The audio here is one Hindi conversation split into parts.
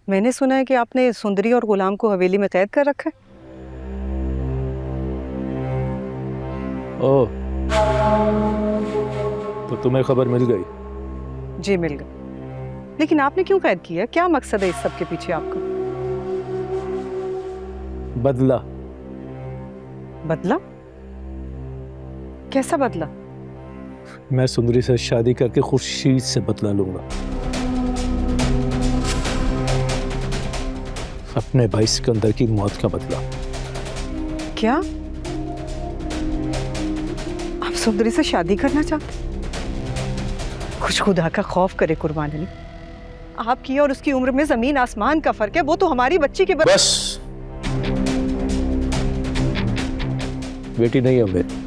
मैंने सुना है कि आपने सुंदरी और गुलाम को हवेली में कैद कर रखा है। ओह, तो तुम्हें खबर मिल गई? जी मिल गई, लेकिन आपने क्यों कैद किया? क्या मकसद है इस सब के पीछे आपका? बदला। बदला? कैसा बदला? मैं सुंदरी से शादी करके खुर्शीद से बदला लूंगा। अपने भाई सिकंदर की मौत का बदला। क्या आप सुंदरी से शादी करना चाहते? कुछ खुदा का खौफ करे कुर्बान अली, आपकी और उसकी उम्र में जमीन आसमान का फर्क है। वो तो हमारी बच्ची के बस बेटी नहीं है मेरी।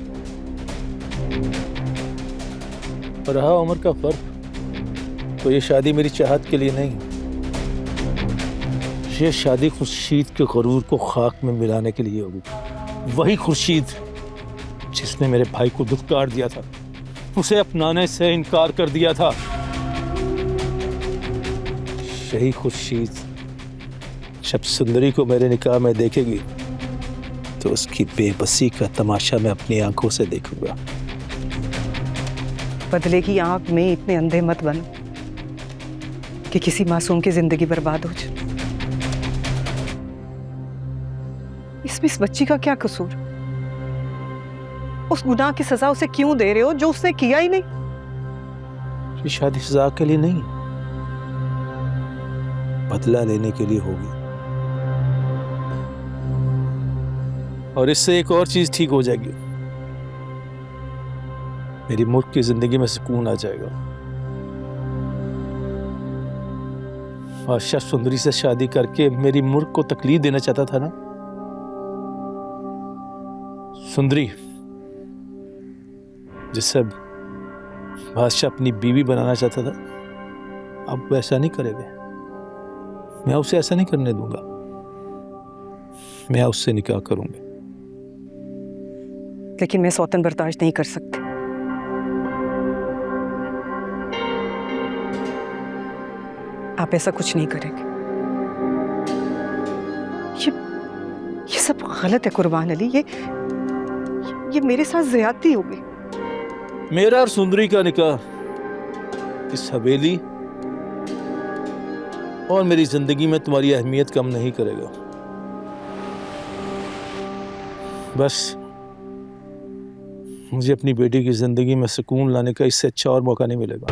और रहा उम्र का फर्क, तो ये शादी मेरी चाहत के लिए नहीं, ये शादी खुर्शीद के गरूर को खाक में मिलाने के लिए होगी। वही खुर्शीद जिसने मेरे भाई को दुत्कार दिया था, उसे अपनाने से इनकार कर दिया था। यही खुर्शीद जब सुंदरी को मेरे निकाह में देखेगी तो उसकी बेबसी का तमाशा मैं अपनी आंखों से देखूंगा। बदले की आंख में इतने अंधे मत बनो कि किसी मासूम की जिंदगी बर्बाद हो जाए। इसमें इस बच्ची का क्या कसूर? उस गुनाह की सजा उसे क्यों दे रहे हो जो उसने किया ही नहीं? ये शादी सजा के लिए नहीं, बदला लेने के लिए होगी। और इससे एक और चीज ठीक हो जाएगी, मेरी मुल्क की जिंदगी में सुकून आ जाएगा। बादशाह सुंदरी से शादी करके मेरी मुल्क को तकलीफ देना चाहता था ना। सुंदरी जिसे बादशाह अपनी बीवी बनाना चाहता था, अब वैसा नहीं करेगा। मैं उसे ऐसा नहीं करने दूंगा। मैं उससे निकाह करूंगी। लेकिन मैं सौतन बर्दाश्त नहीं कर सकती। आप ऐसा कुछ नहीं करेंगे। ये सब गलत है कुर्बान अली। ये मेरे साथ ज्यादती हो गई। मेरा और सुंदरी का निकाह इस हवेली और मेरी जिंदगी में तुम्हारी अहमियत कम नहीं करेगा। बस मुझे अपनी बेटी की जिंदगी में सुकून लाने का इससे अच्छा और मौका नहीं मिलेगा।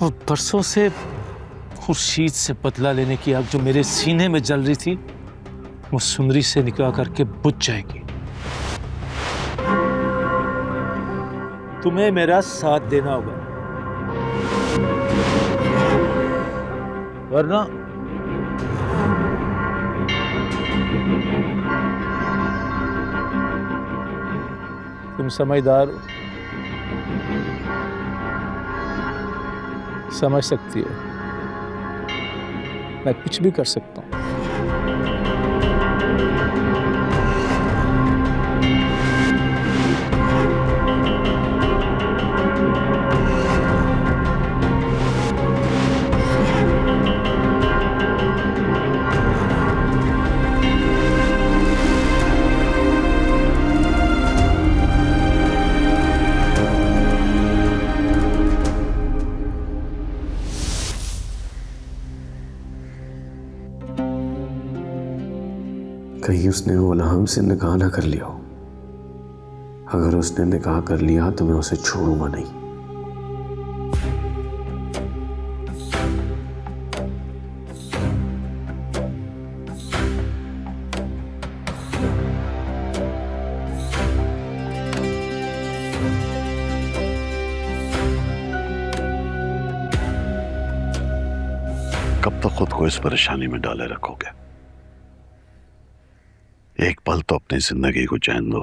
और बरसों से खुर्शीद से बदला लेने की आग जो मेरे सीने में जल रही थी, वो सुंदरी से निकाह करके बुझ जाएगी। तुम्हें मेरा साथ देना होगा, वरना तुम समझदार हो, समझ सकती हो मैं कुछ भी कर सकता हूं। कहीं उसने गुलाम से निकाह ना कर लिया हो। अगर उसने निकाह कर लिया तो मैं उसे छोड़ूंगा नहीं। कब तक खुद को इस परेशानी में डाले रखोगे? एक पल तो अपनी जिंदगी को चैन दो।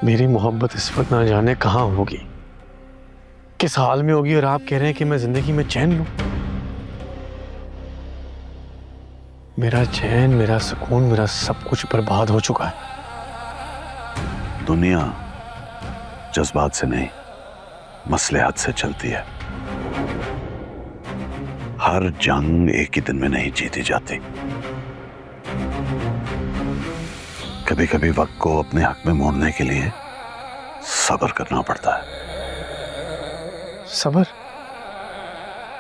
मेरी मोहब्बत इस वक्त ना जाने कहां होगी, किस हाल में होगी, और आप कह रहे हैं कि मैं जिंदगी में चैन लूं। मेरा चैन, मेरा सुकून, मेरा सब कुछ बर्बाद हो चुका है। दुनिया जज्बात से नहीं, मसलहत से चलती है। हर जंग एक ही दिन में नहीं जीती जाती। कभी कभी वक्त को अपने हक में मोड़ने के लिए सब्र करना पड़ता है। सब्र?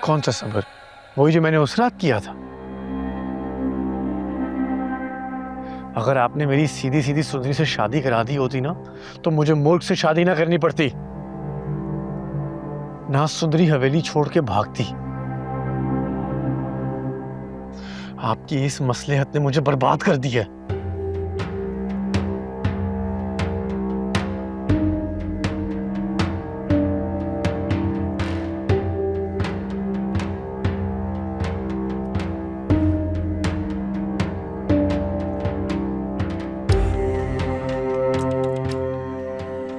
कौन सा सब्र? वही जो मैंने उस रात किया था। अगर आपने मेरी सीधी सीधी सुंदरी से शादी करा दी होती ना, तो मुझे मूर्ख से शादी ना करनी पड़ती, ना सुंदरी हवेली छोड़ के भागती। आपकी इस मसलहत ने मुझे बर्बाद कर दिया।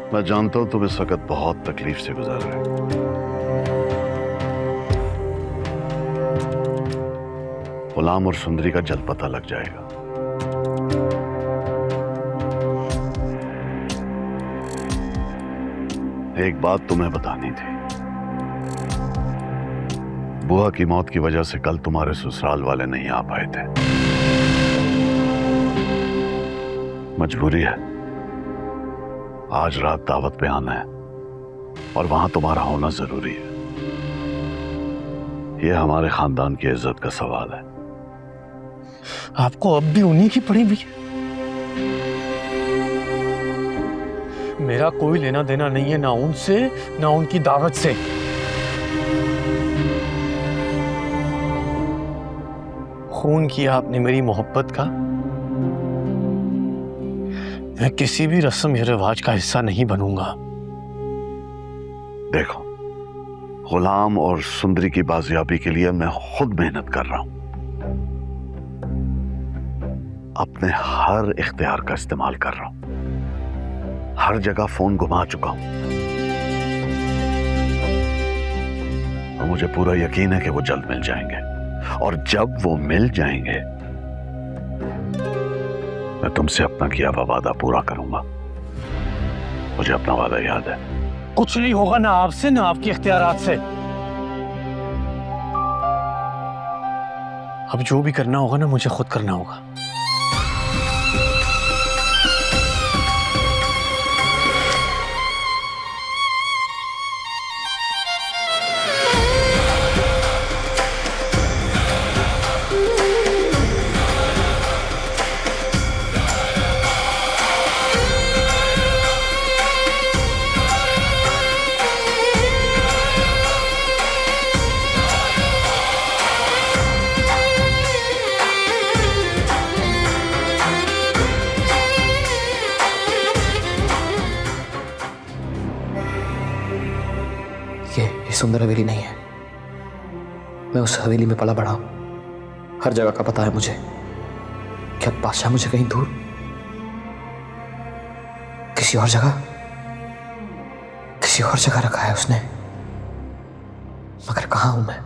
मैं जानता हूं तुम इस वक्त बहुत तकलीफ से गुजर रहे हो। गुलाम और सुंदरी का जल्द पता लग जाएगा। एक बात तुम्हें बतानी थी। बुआ की मौत की वजह से कल तुम्हारे ससुराल वाले नहीं आ पाए थे। मजबूरी है, आज रात दावत पे आना है और वहां तुम्हारा होना जरूरी है। यह हमारे खानदान की इज्जत का सवाल है। आपको अब भी उन्हीं की पड़ी हुई है। मेरा कोई लेना देना नहीं है, ना उनसे ना उनकी दावत से। खून किया आपने मेरी मोहब्बत का। मैं किसी भी रस्म या रिवाज का हिस्सा नहीं बनूंगा। देखो, गुलाम और सुंदरी की बाजियाबी के लिए मैं खुद मेहनत कर रहा हूं। अपने हर इख्तियार का इस्तेमाल कर रहा हूं। हर जगह फोन घुमा चुका हूं और मुझे पूरा यकीन है कि वो जल्द मिल जाएंगे। और जब वो मिल जाएंगे, मैं तुमसे अपना किया हुआ वादा पूरा करूंगा। मुझे अपना वादा याद है। कुछ नहीं होगा, ना आपसे ना आपके इख्तियारात से। अब जो भी करना होगा ना, मुझे खुद करना होगा। ये सुंदर हवेली नहीं है। मैं उस हवेली में पला बड़ा हूं। हर जगह का पता है मुझे। क्या बादशाह मुझे कहीं दूर किसी और जगह रखा है उसने? मगर कहां हूं मैं?